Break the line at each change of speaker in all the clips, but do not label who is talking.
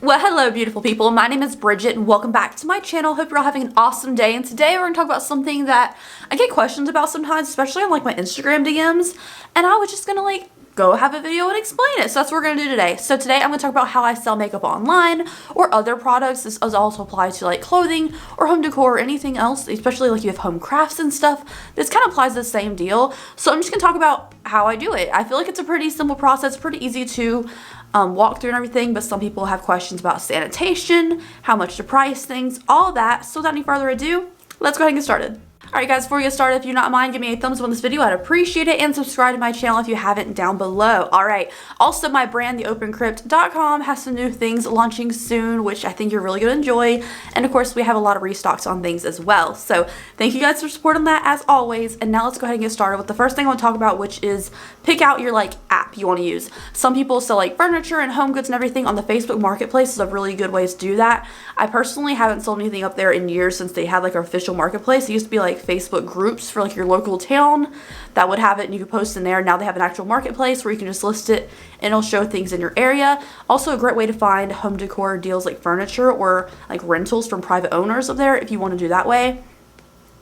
Well, hello beautiful people, my name is Bridget and welcome back to my channel. Hope you're all having an awesome day, and today we're going to talk about something that I get questions about sometimes, especially on like my Instagram DMs, and I was just going to go have a video and explain it. So that's what we're going to do today. So today I'm going to talk about how I sell makeup online or other products. This also applies to like clothing or home decor or anything else, especially like you have home crafts and stuff. This kind of applies to the same deal. So I'm just going to talk about how I do it. I feel like it's a pretty simple process, pretty easy to walk through and everything, but some people have questions about sanitation, how much to price things, all that. So without any further ado, let's go ahead and get started. Alright guys, before we get started, if you not mind, give me a thumbs up on this video. I'd appreciate it, and subscribe to my channel if you haven't down below. Alright, also my brand, theopencrypt.com, has some new things launching soon, which I think you're really going to enjoy. And of course, we have a lot of restocks on things as well. So thank you guys for supporting that as always. And now let's go ahead and get started with the first thing I want to talk about, which is pick out your app you want to use. Some people sell furniture and home goods and everything on the Facebook Marketplace. Is a really good way to do that. I personally haven't sold anything up there in years since they had an official marketplace. It used to be Facebook groups for your local town that would have it and you could post in there. Now they have an actual marketplace where you can just list it and it'll show things in your area. Also a great way to find home decor deals like furniture or rentals from private owners up there if you want to do that way.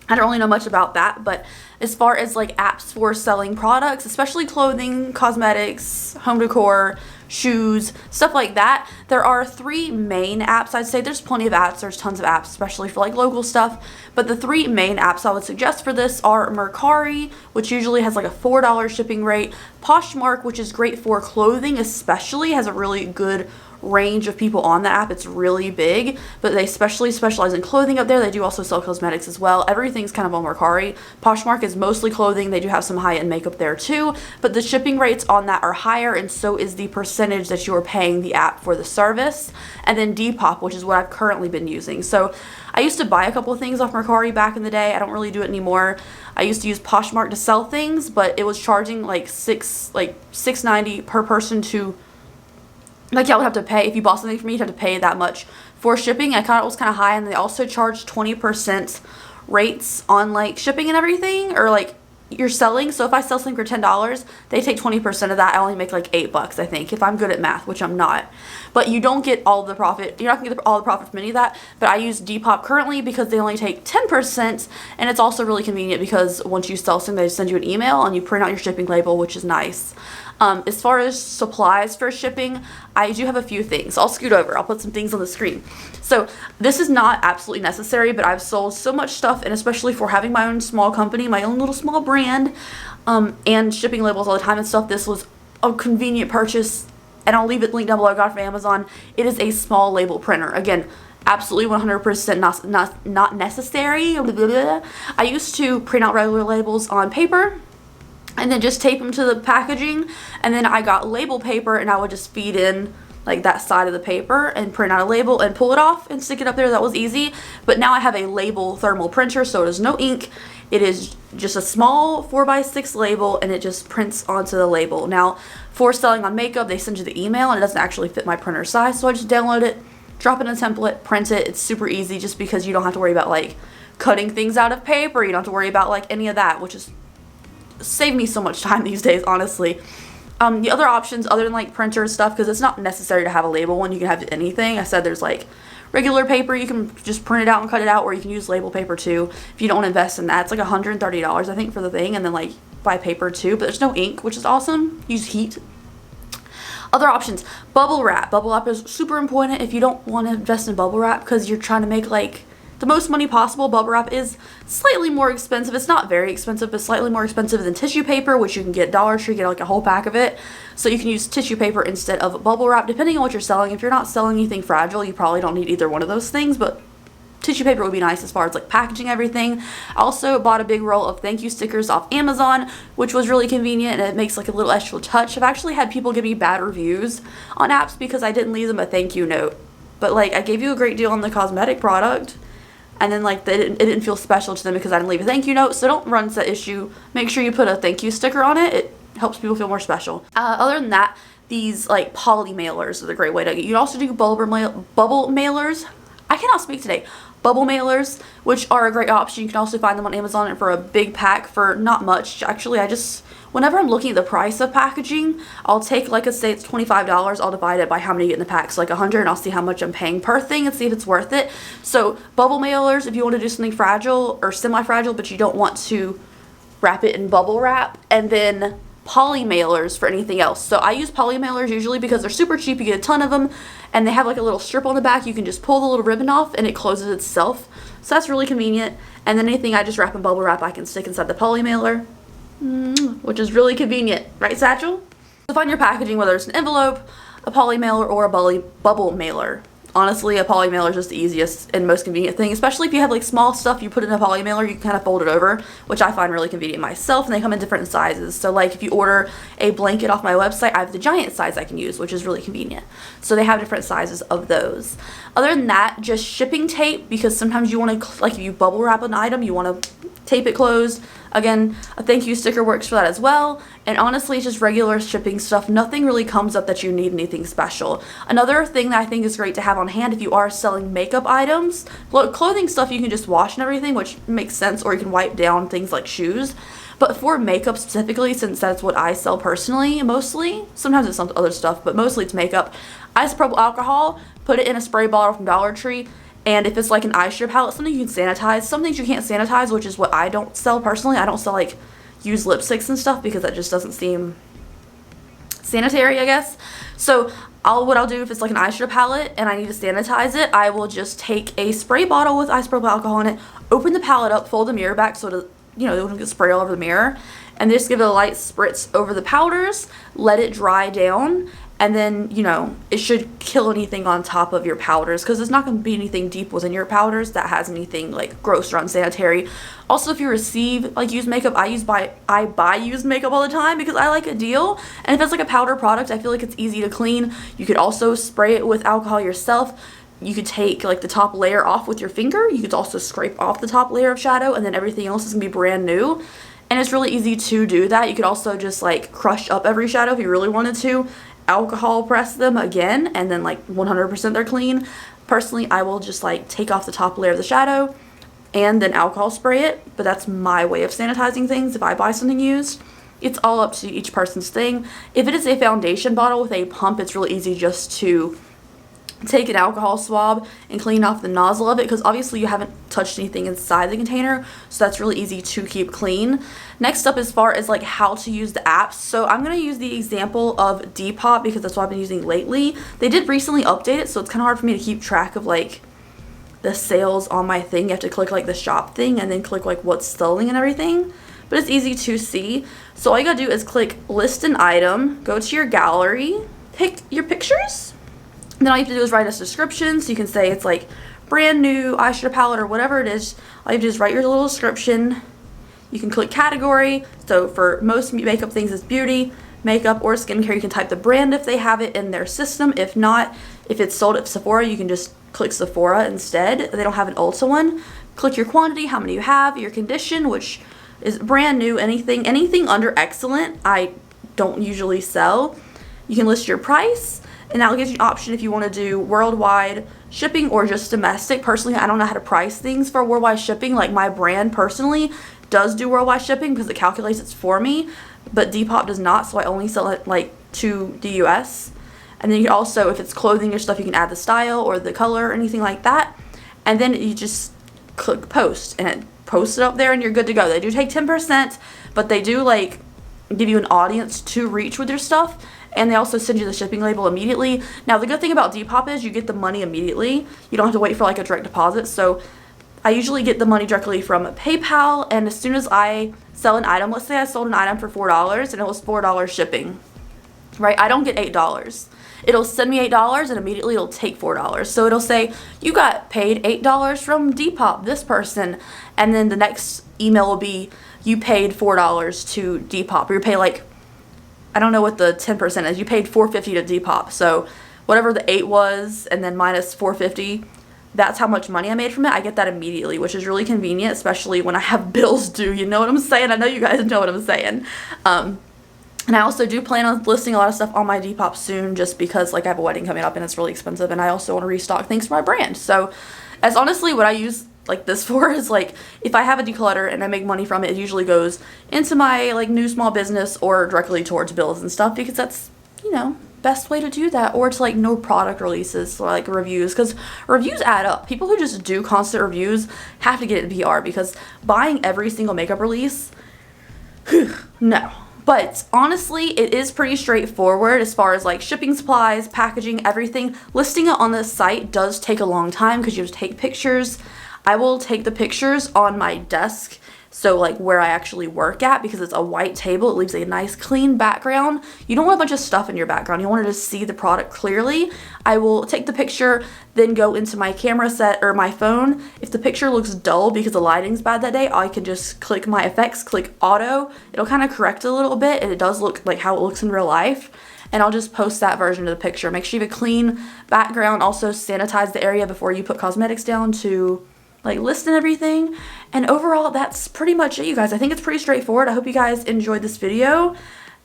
I don't really know much about that, but as far as apps for selling products, especially clothing, cosmetics, home decor, shoes, stuff like that, there are three main apps. I'd say there's plenty of apps, there's tons of apps, especially for local stuff, but the three main apps I would suggest for this are Mercari, which usually has a $4 shipping rate, Poshmark, which is great for clothing, especially has a really good range of people on the app. It's really big, but they especially specialize in clothing up there. They do also sell cosmetics as well. Everything's kind of on Mercari. Poshmark is mostly clothing. They do have some high-end makeup there too, but the shipping rates on that are higher, and so is the percentage that you're paying the app for the service. And then Depop, which is what I've currently been using. So I used to buy a couple of things off Mercari back in the day. I don't really do it anymore. I used to use Poshmark to sell things, but it was charging $6.90 per person to y'all would have to pay. If you bought something from me, you'd have to pay that much for shipping. I thought it was kind of high, and they also charge 20% rates on shipping and everything, or you're selling. So if I sell something for $10, they take 20% of that. I only make $8, I think, if I'm good at math, which I'm not. But you don't get all the profit. You're not gonna get all the profit from any of that. But I use Depop currently because they only take 10%, and it's also really convenient because once you sell something, they send you an email and you print out your shipping label, which is nice. As far as supplies for shipping, I do have a few things. I'll scoot over. I'll put some things on the screen. So this is not absolutely necessary, but I've sold so much stuff, and especially for having my own small company, my own little small brand, and shipping labels all the time and stuff, this was a convenient purchase, and I'll leave it linked down below. I got it from Amazon. It is a small label printer. Again, absolutely 100% not necessary. I used to print out regular labels on paper and then just tape them to the packaging, and then I got label paper, and I would just feed in that side of the paper and print out a label and pull it off and stick it up there. That was easy. But now I have a label thermal printer, so it is no ink. It is just a small 4x6 label, and it just prints onto the label. Now for selling on makeup, they send you the email, and it doesn't actually fit my printer size, so I just download it, drop it in a template, print it. It's super easy just because you don't have to worry about cutting things out of paper. You don't have to worry about any of that, which is save me so much time these days, honestly. The other options other than printer stuff, because it's not necessary to have a label one, you can have anything. I said there's regular paper, you can just print it out and cut it out, or you can use label paper too if you don't want to invest in that. It's $130 I think for the thing, and then buy paper too, but there's no ink, which is awesome. Use heat. Other options, bubble wrap. Bubble wrap is super important if you don't want to invest in bubble wrap because you're trying to make the most money possible. Bubble wrap is slightly more expensive. It's not very expensive, but slightly more expensive than tissue paper, which you can get at Dollar Tree, get a whole pack of it. So you can use tissue paper instead of bubble wrap, depending on what you're selling. If you're not selling anything fragile, you probably don't need either one of those things, but tissue paper would be nice as far as packaging everything. I also bought a big roll of thank you stickers off Amazon, which was really convenient, and it makes a little extra touch. I've actually had people give me bad reviews on apps because I didn't leave them a thank you note. But I gave you a great deal on the cosmetic product, and then it didn't feel special to them because I didn't leave a thank you note. So don't run into that issue. Make sure you put a thank you sticker on it. It helps people feel more special. Other than that, these poly mailers are a great way to. You can also do bubble mailers. I cannot speak today. Bubble mailers, which are a great option. You can also find them on Amazon for a big pack for not much. Actually, I just whenever I'm looking at the price of packaging, I'll take, like, let's say it's $25, I'll divide it by how many you get in the pack. So like 100, and I'll see how much I'm paying per thing and see if it's worth it. So bubble mailers, if you want to do something fragile or semi-fragile, but you don't want to wrap it in bubble wrap, and then poly mailers for anything else. So I use poly mailers usually because they're super cheap. You get a ton of them, and they have like a little strip on the back. You can just pull the little ribbon off and it closes itself. So that's really convenient. And then anything I just wrap in bubble wrap, I can stick inside the poly mailer, which is really convenient, right, Satchel? So find your packaging, whether it's an envelope, a poly mailer, or a bubble mailer. Honestly, a poly mailer is just the easiest and most convenient thing, especially if you have like small stuff you put in a poly mailer, you can kind of fold it over, which I find really convenient myself, and they come in different sizes. So like if you order a blanket off my website, I have the giant size I can use, which is really convenient. So they have different sizes of those. Other than that, just shipping tape, because sometimes you want to, like if you bubble wrap an item, you want to tape it closed. Again, a thank you sticker works for that as well. And honestly, it's just regular shipping stuff. Nothing really comes up that you need anything special. Another thing that I think is great to have on hand if you are selling makeup items, clothing stuff you can just wash and everything, which makes sense, or you can wipe down things like shoes. But for makeup specifically, since that's what I sell personally, mostly, sometimes it's some other stuff, but mostly it's makeup, isopropyl alcohol, put it in a spray bottle from Dollar Tree. And if it's like an eyeshadow palette, something you can sanitize. Some things you can't sanitize, which is what I don't sell personally. I don't sell like used lipsticks and stuff because that just doesn't seem sanitary, I guess. So what I'll do if it's like an eyeshadow palette and I need to sanitize it, I will just take a spray bottle with isopropyl alcohol in it, open the palette up, fold the mirror back so it won't get spray all over the mirror, and just give it a light spritz over the powders, let it dry down. And then, it should kill anything on top of your powders, because there's not going to be anything deep within your powders that has anything like gross or unsanitary. Also, if you receive like used makeup, I buy used makeup all the time because I like a deal. And if it's like a powder product, I feel like it's easy to clean. You could also spray it with alcohol yourself. You could take like the top layer off with your finger. You could also scrape off the top layer of shadow, and then everything else is going to be brand new. And it's really easy to do that. You could also just like crush up every shadow if you really wanted to. Alcohol press them again, and then like 100% they're clean. Personally, I will just like take off the top layer of the shadow and then alcohol spray it, but that's my way of sanitizing things if I buy something used. It's all up to each person's thing. If it is a foundation bottle with a pump, it's really easy just to take an alcohol swab and clean off the nozzle of it, because obviously you haven't touched anything inside the container, so that's really easy to keep clean. Next up, as far as like how to use the apps, so I'm going to use the example of Depop because that's what I've been using lately. They did recently update it, so it's kind of hard for me to keep track of like the sales on my thing. You have to click like the shop thing and then click like what's selling and everything, but it's easy to see. So all you gotta do is click list an item, go to your gallery, pick your pictures. And then all you have to do is write a description. So you can say it's like brand new eyeshadow palette or whatever it is. All you have to do is write your little description. You can click category. So for most makeup things, it's beauty, makeup, or skincare. You can type the brand if they have it in their system. If not, if it's sold at Sephora, you can just click Sephora instead. They don't have an Ulta one. Click your quantity, how many you have, your condition, which is brand new, anything under excellent, I don't usually sell. You can list your price. And that'll give you an option if you want to do worldwide shipping or just domestic. Personally, I don't know how to price things for worldwide shipping. Like my brand personally does do worldwide shipping because it calculates it for me, but Depop does not, so I only sell it like to the US. And then you can also, if it's clothing or stuff, you can add the style or the color or anything like that. And then you just click post and it posts it up there and you're good to go. They do take 10%, but they do like give you an audience to reach with your stuff. And they also send you the shipping label immediately. Now, the good thing about Depop is you get the money immediately. You don't have to wait for like a direct deposit. So I usually get the money directly from PayPal. And as soon as I sell an item, let's say I sold an item for $4 and it was $4 shipping, right? I don't get $8. It'll send me $8 and immediately it'll take $4. So it'll say, you got paid $8 from Depop, this person. And then the next email will be, you paid $4 to Depop. Or you pay like, I don't know what the 10% is. You paid $4.50 to Depop. So whatever the 8 was and then minus $4.50, that's how much money I made from it. I get that immediately, which is really convenient, especially when I have bills due. You know what I'm saying? I know you guys know what I'm saying. And I also do plan on listing a lot of stuff on my Depop soon, just because like I have a wedding coming up and it's really expensive, and I also want to restock things for my brand. So that's honestly what I use like this for is like if I have a declutter and I make money from it, it usually goes into my like new small business or directly towards bills and stuff, because that's, you know, best way to do that. Or to like no product releases or like reviews, because reviews add up. People who just do constant reviews have to get it in PR, because buying every single makeup release, no. But honestly, it is pretty straightforward as far as like shipping supplies, packaging, everything. Listing it on this site does take a long time because you have to take pictures. I will take the pictures on my desk, so like where I actually work at, because it's a white table. It leaves a nice clean background. You don't want a bunch of stuff in your background. You want to just see the product clearly. I will take the picture, then go into my camera set or my phone. If the picture looks dull because the lighting's bad that day, I can just click my effects, click auto. It'll kind of correct it a little bit, and it does look like how it looks in real life. And I'll just post that version of the picture. Make sure you have a clean background. Also sanitize the area before you put cosmetics down to like list and everything. And overall, that's pretty much it, you guys. I think it's pretty straightforward. I hope you guys enjoyed this video,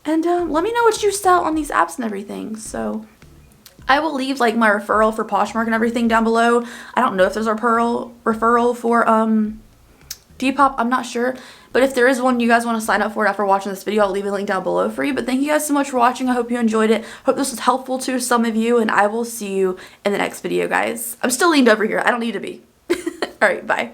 and let me know what you sell on these apps and everything. So I will leave like my referral for Poshmark and everything down below. I don't know if there's a referral for Depop, I'm not sure, but if there is one, you guys want to sign up for it after watching this video, I'll leave a link down below for you. But thank you guys so much for watching. I hope you enjoyed it. Hope this was helpful to some of you, and I will see you in the next video, guys. I'm still leaned over here. I don't need to be. All right, bye.